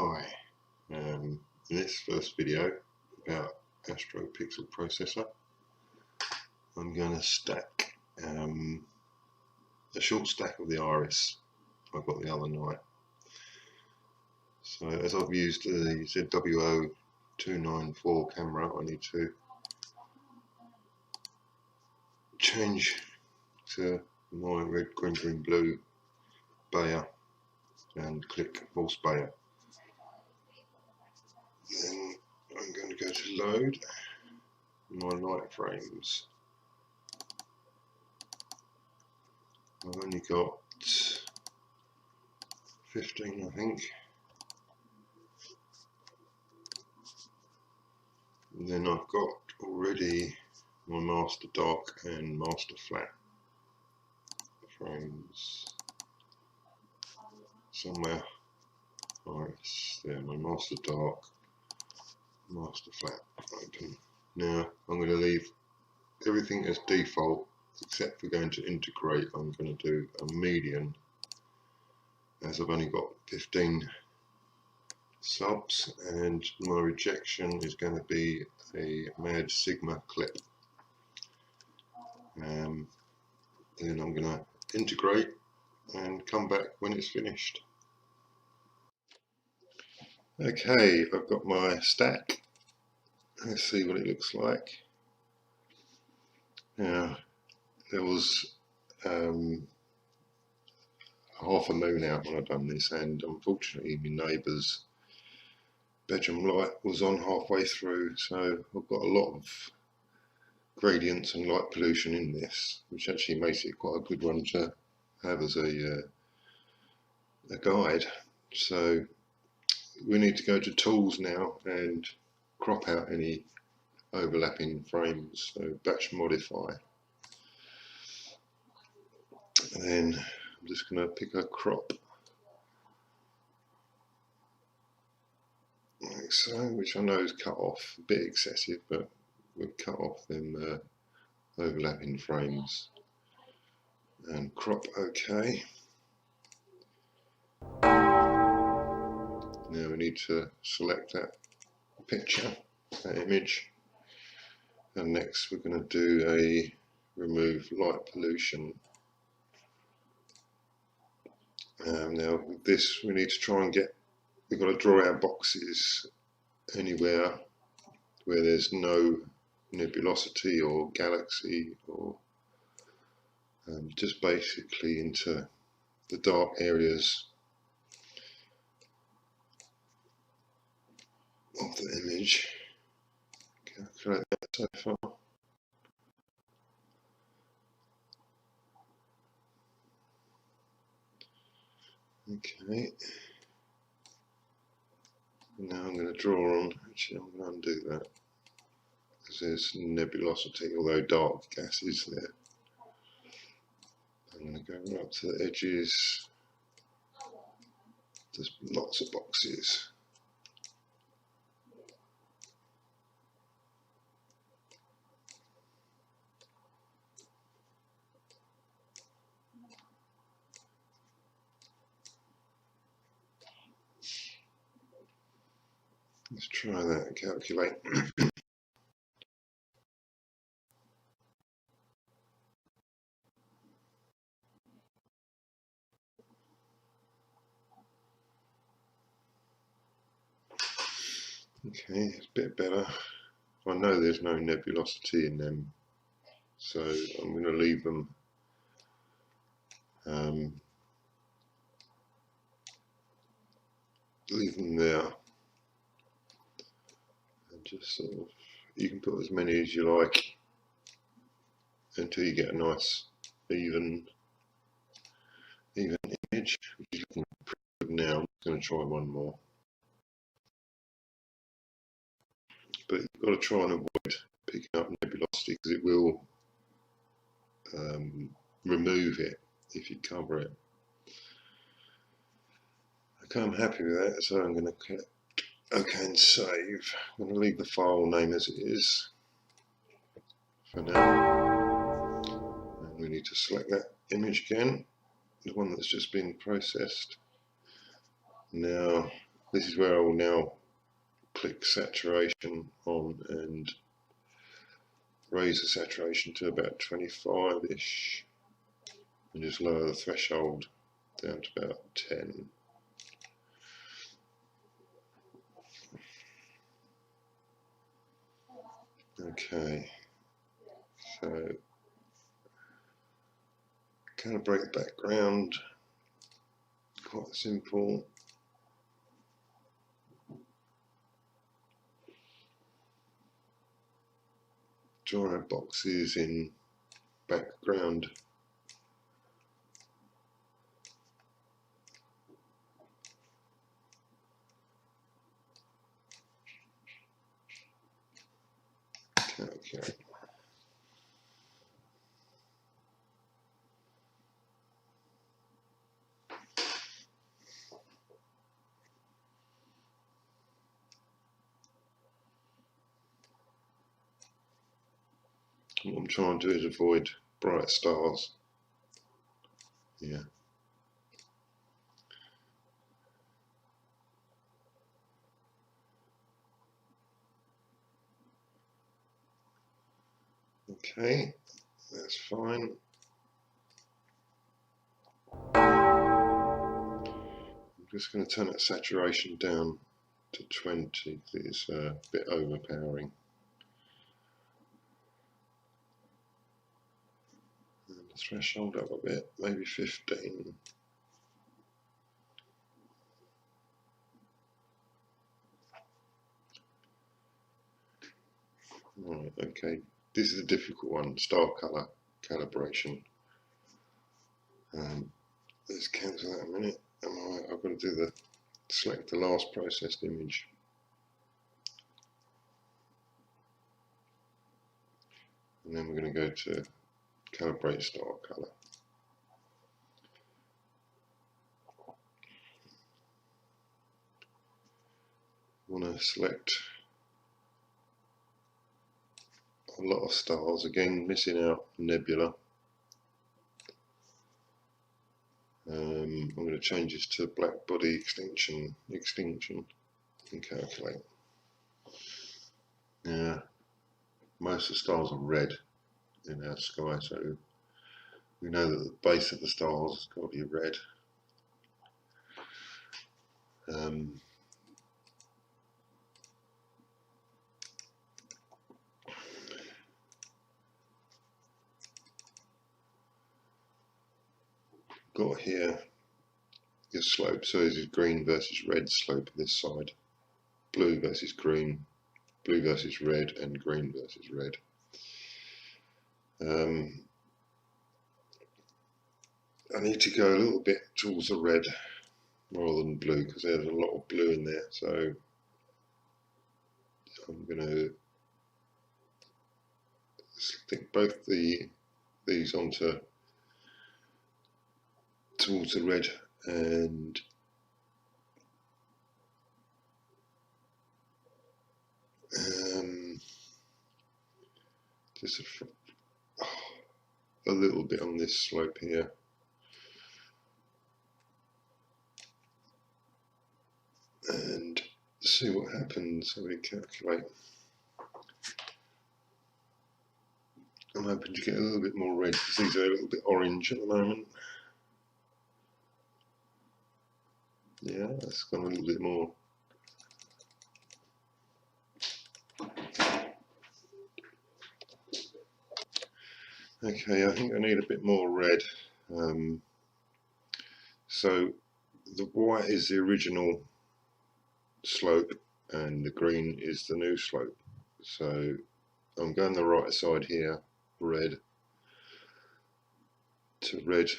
Hi, in this first video about Astro Pixel Processor, I'm going to stack a short stack of the Iris I got the other night. So as I've used the ZW0294 camera, I need to change to my red, green, green, blue Bayer and click False Bayer. Then I'm going to go to load my light frames. I've only got 15, I think. And then I've got already my master dark and master flat frames somewhere. Iris there, my master dark, master flat open. Now I'm going to leave everything as default except for going to integrate. I'm going to do a median as I've only got 15 subs, and my rejection is going to be a Mad Sigma clip. Then I'm going to integrate and come back when it's finished. Okay, I've got my stack. Let's see what it looks like. Now, there was half a moon out when I'd done this, and unfortunately my neighbour's bedroom light was on halfway through, so I've got a lot of gradients and light pollution in this, which actually makes it quite a good one to have as a guide. So we need to go to tools now and crop out any overlapping frames, so batch modify, and then I'm just going to pick a crop like so, which I know is cut off, a bit excessive, but we'll cut off them overlapping frames and crop OK. Now we need to select that picture, that image, and next we're going to do a remove light pollution. Now with this we need to try and get, we've got to draw our boxes anywhere where there's no nebulosity or galaxy, or just basically into the dark areas of the image. Calculate that so far. Okay. Now I'm going to draw on, actually I'm going to undo that, because there's nebulosity, although dark gas is there. I'm going to go right up to the edges. There's lots of boxes. Let's try that and calculate. Okay, it's a bit better. I know there's no nebulosity in them, so I'm going to leave them there, and just sort of, you can put as many as you like until you get a nice even image, which is looking pretty good now. I'm going to try one more, but you've got to try and avoid picking up nebulosity, because it will remove it if you cover it. Okay, I'm happy with that, so I'm going to click OK and save. I'm going to leave the file name as it is for now, and we need to select that image again, the one that's just been processed. Now This is where I will now click saturation on and raise the saturation to about 25-ish and just lower the threshold down to about 10. Okay, so calibrate the background, quite simple. Dry boxes in background. Okay. What I'm trying to do is avoid bright stars. Yeah. Okay, that's fine. I'm just going to turn that saturation down to 20 because it's a bit overpowering. And the threshold up a bit, maybe 15. Right, okay. This is a difficult one, star color calibration. Let's cancel that a minute. I've got to do the select the last processed image. And then we're going to go to calibrate star color. I want to select a lot of stars, again missing out nebula. I'm going to change this to black body extinction and calculate. Yeah, most of the stars are red in our sky, so we know that the base of the stars has got to be red. Got here your slope, so this is green versus red slope this side, blue versus green, blue versus red, and green versus red. I need to go a little bit towards the red rather than blue because there's a lot of blue in there, so I'm going to stick both these onto towards the red and just a little bit on this slope here. And see what happens. So we calculate. I'm hoping to get a little bit more red because these are a little bit orange at the moment. Yeah, that's gone a little bit more. Okay, I think I need a bit more red. So the white is the original slope and the green is the new slope. So I'm going the right side here, red to red.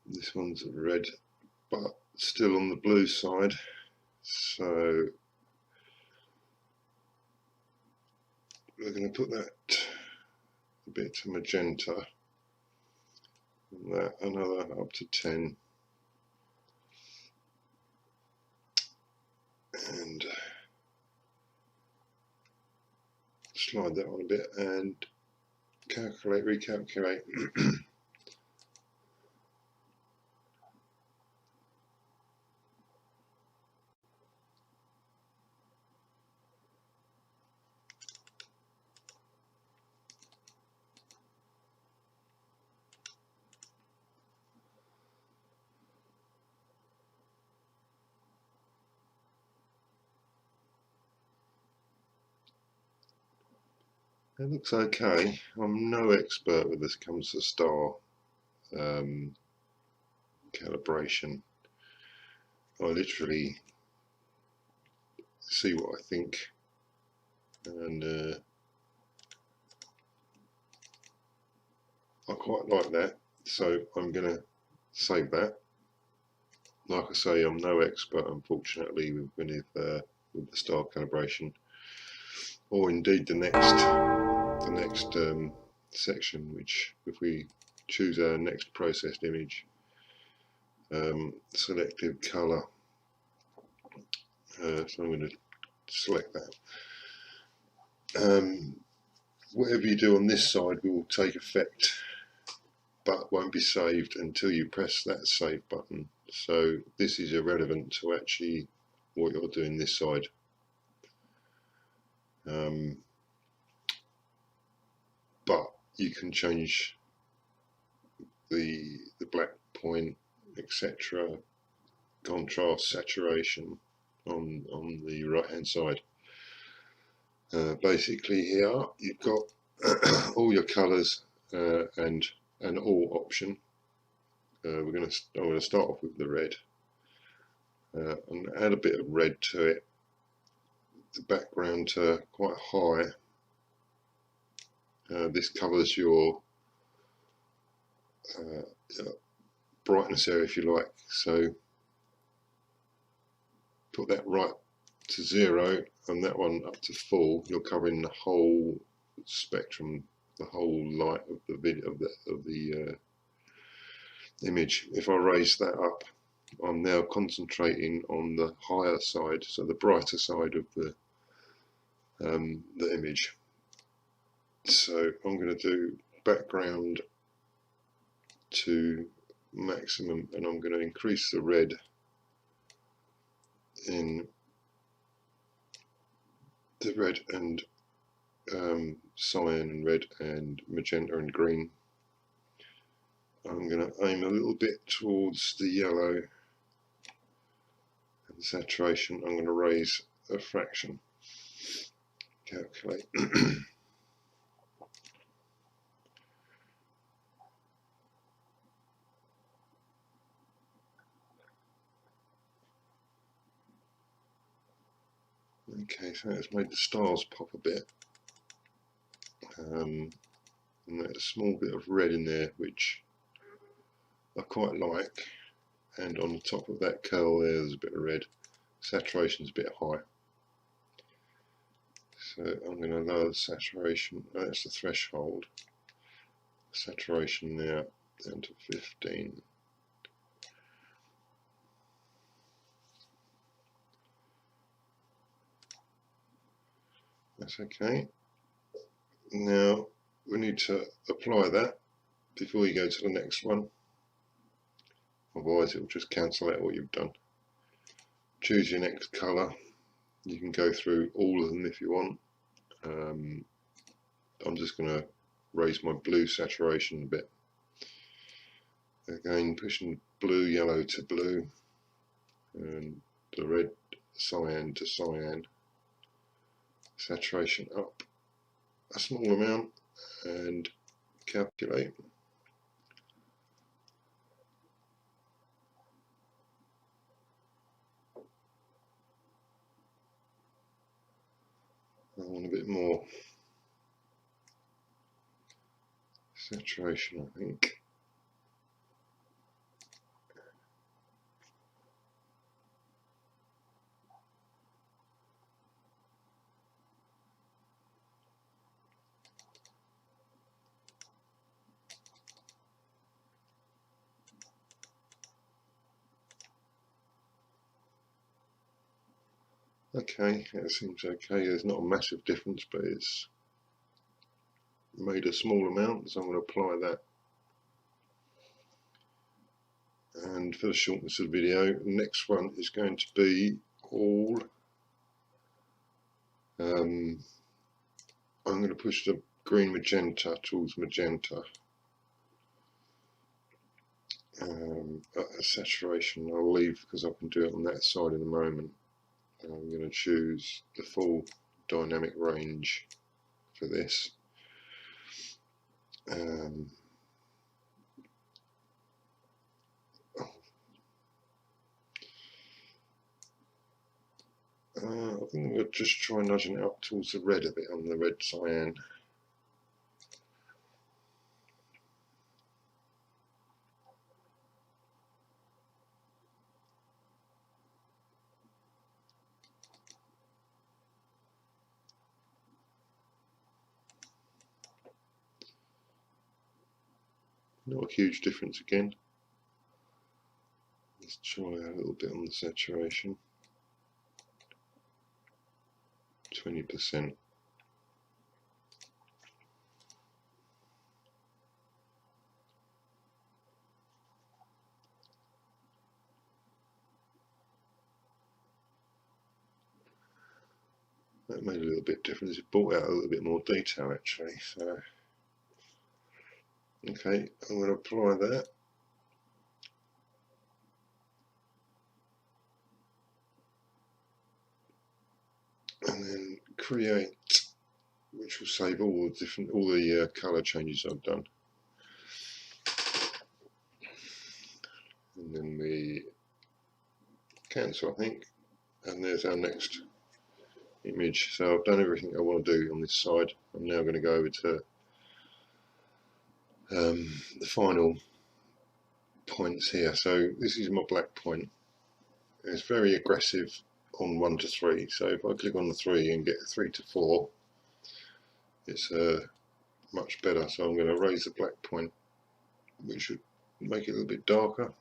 This one's red, but still on the blue side. So we're going to put that a bit to magenta, and that another up to 10, and slide that on a bit and calculate, recalculate. It looks okay. I'm no expert when this comes to star calibration. I literally see what I think, and I quite like that, so I'm going to save that. Like I say, I'm no expert, unfortunately, with the star calibration, or indeed the next section, which if we choose our next processed image, selective color. So I'm going to select that. Whatever you do on this side will take effect, but won't be saved until you press that save button. So this is irrelevant to actually what you're doing this side. But you can change the black point, etc., contrast, saturation on the right hand side. Basically here you've got all your colours and an all option. I'm going to start off with the red and add a bit of red to it. The background quite high. This covers your brightness area, if you like, so put that right to 0 and that one up to full. You're covering the whole spectrum, the whole light of the video of the image. If I raise that up, I'm now concentrating on the higher side, so the brighter side of the image. So I'm going to do background to maximum, and I'm going to increase the red in the red and cyan and red and magenta and green. I'm going to aim a little bit towards the yellow and saturation. I'm going to raise a fraction. Calculate. Okay, so it's made the stars pop a bit, and there's a small bit of red in there which I quite like, and on the top of that curl there's a bit of red. Saturation's a bit high, so I'm going to lower the saturation. That's the threshold. Saturation now down to 15. That's okay. Now we need to apply that before you go to the next one, otherwise it will just cancel out what you've done. Choose your next colour. You can go through all of them if you want. I'm just going to raise my blue saturation a bit. Again, pushing blue, yellow to blue, and the red, cyan to cyan. Saturation up a small amount and calculate. I want a bit more saturation, I think. Okay, it seems okay. There's not a massive difference, but it's made a small amount, so I'm going to apply that. And for the shortness of the video, the next one is going to be all. I'm going to push the green magenta towards magenta. Saturation I'll leave because I can do it on that side in a moment. I'm going to choose the full dynamic range for this. I think we'll just try nudging it up towards the red a bit on the red cyan. Not a huge difference again. Let's try a little bit on the saturation. 20%. That made a little bit difference. It brought out a little bit more detail actually. So, okay, I'm going to apply that. And then create, which will save all the colour changes I've done. And then we cancel, I think, and there's our next image. So I've done everything I want to do on this side. I'm now going to go over to the final points here. So this is my black point. It's very aggressive on 1 to 3. So if I click on the 3 and get 3 to 4, it's much better. So I'm going to raise the black point, which should make it a little bit darker.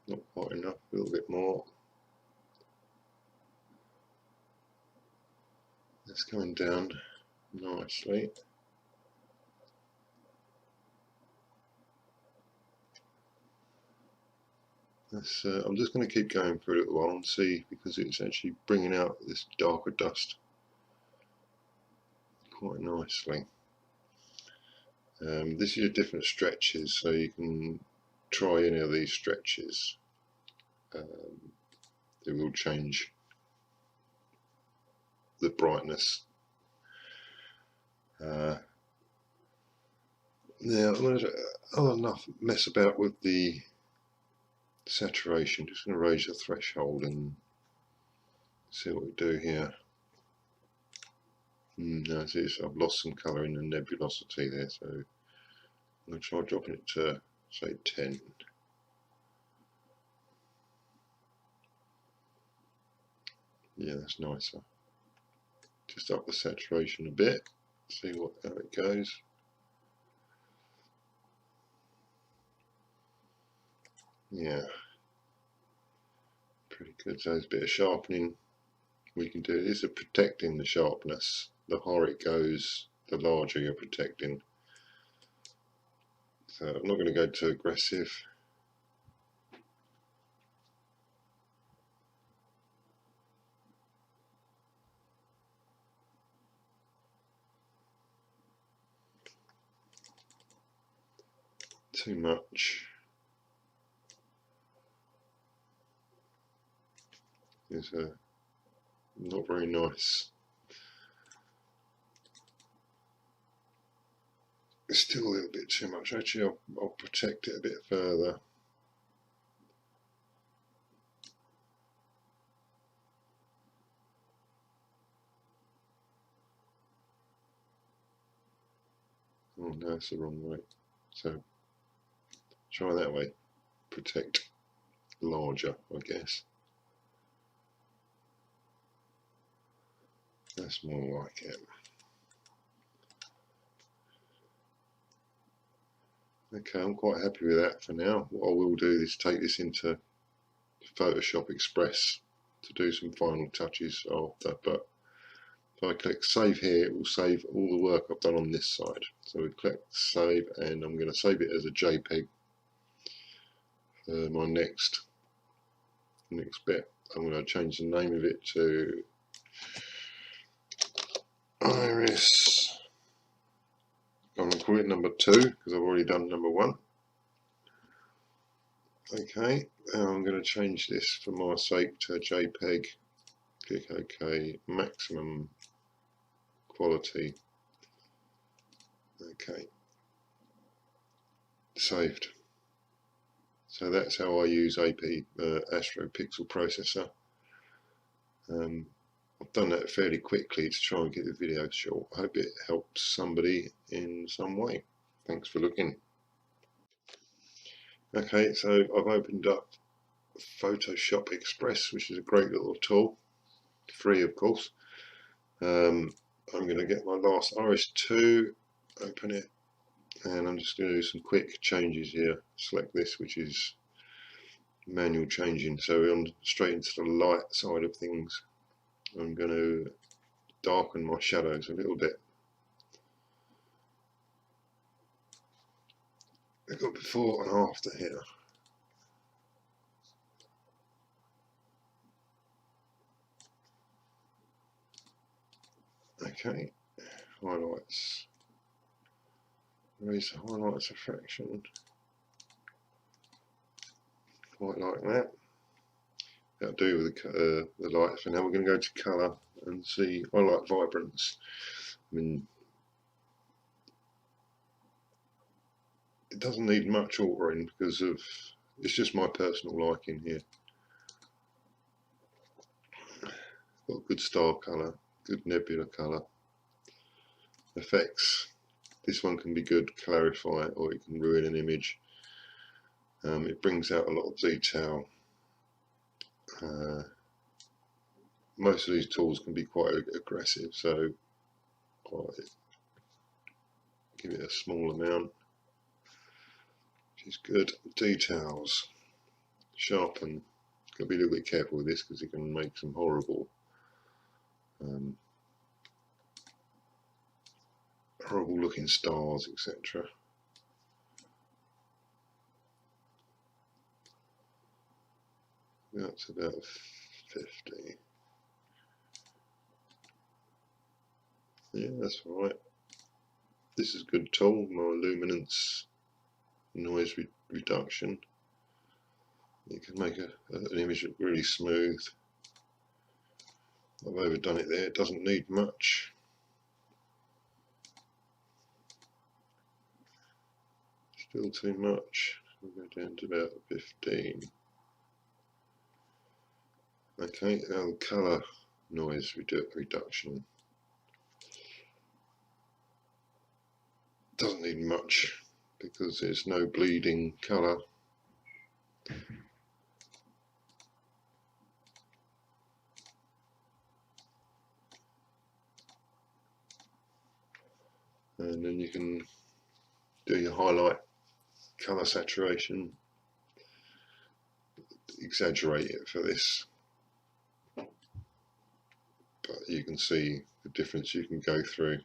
Not quite enough, a little bit more. It's coming down nicely. I'm just going to keep going for a little while and see, because it's actually bringing out this darker dust quite nicely. This is your different stretches, so you can try any of these stretches. They will change the brightness. Now I'm going to mess about with the saturation. Just going to raise the threshold and see what we do here. No, I've lost some colour in the nebulosity there, so I'm going to try dropping it to say 10. Yeah, that's nicer. Just up the saturation a bit, see how it goes. Yeah, pretty good. So there's a bit of sharpening we can do. This is protecting the sharpness. The higher it goes, the larger you're protecting. So I'm not going to go too aggressive. Too much. It's not very nice. It's still a little bit too much. Actually, I'll protect it a bit further. Oh no, it's the wrong way. So try that way. Protect larger, I guess. That's more like it. Okay, I'm quite happy with that for now. What I will do is take this into Photoshop Express to do some final touches after, but if I click save here, it will save all the work I've done on this side. So we click save, and I'm going to save it as a JPEG for my next bit. I'm going to change the name of it to Iris. I'm going to call it number 2 because I've already done number 1. Okay, I'm going to change this for my sake to a JPEG. Click OK, maximum quality. Okay, saved. So that's how I use Astro Pixel Processor. I've done that fairly quickly to try and get the video short. I hope it helps somebody in some way. Thanks for looking. Okay, so I've opened up Photoshop Express, which is a great little tool, free of course. I'm going to get my last Iris 2, open it, and I'm just going to do some quick changes here. Select this, which is manual changing, so we're on straight into the light side of things. I'm going to darken my shadows a little bit. I've got before and after here. Okay, highlights. Raise the highlights a fraction. Quite like that. That'll do with the light for now. We're going to go to colour and see. I like vibrance. I mean, it doesn't need much altering because of it's just my personal liking here. Got good star colour, good nebula colour. Effects. This one can be good, clarify, or it can ruin an image. It brings out a lot of detail. Most of these tools can be quite aggressive, so I'll give it a small amount, which is good. Details, sharpen. Got to be a little bit careful with this because it can make some horrible looking stars, etc. That's about 50. Yeah, that's all right. This is a good tool, my luminance noise reduction. You can make an image look really smooth. I've overdone it there, it doesn't need much. Still too much. We'll go down to about 15. Okay, now the colour noise reduction. Doesn't need much because there's no bleeding colour. And then you can do your highlight, colour saturation, exaggerate it for this, but you can see the difference you can go through.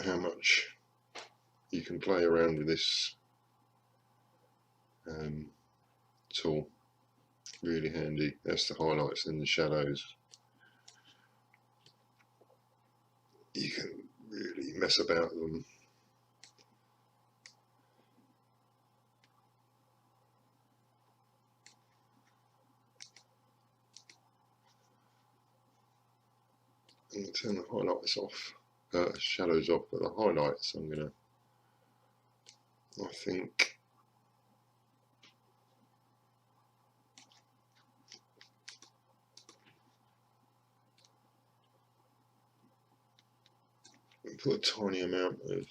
How much you can play around with this tool. Really handy. That's the highlights and the shadows. You can really mess about them. I'm going to turn the highlights off, shadows off, but the highlights I'm going to, I think, put a tiny amount of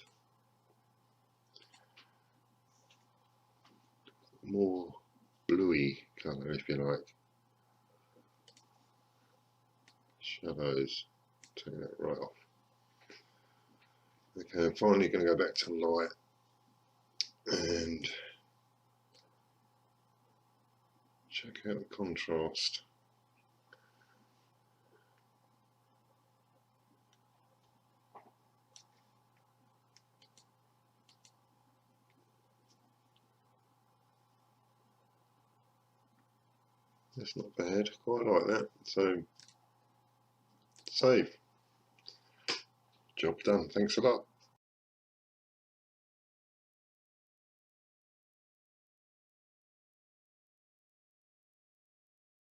more bluey colour, if you like. Shadows, take that right off. Okay, I'm finally going to go back to light and check out the contrast. That's not bad, quite like that. So, save. Job done. Thanks a lot.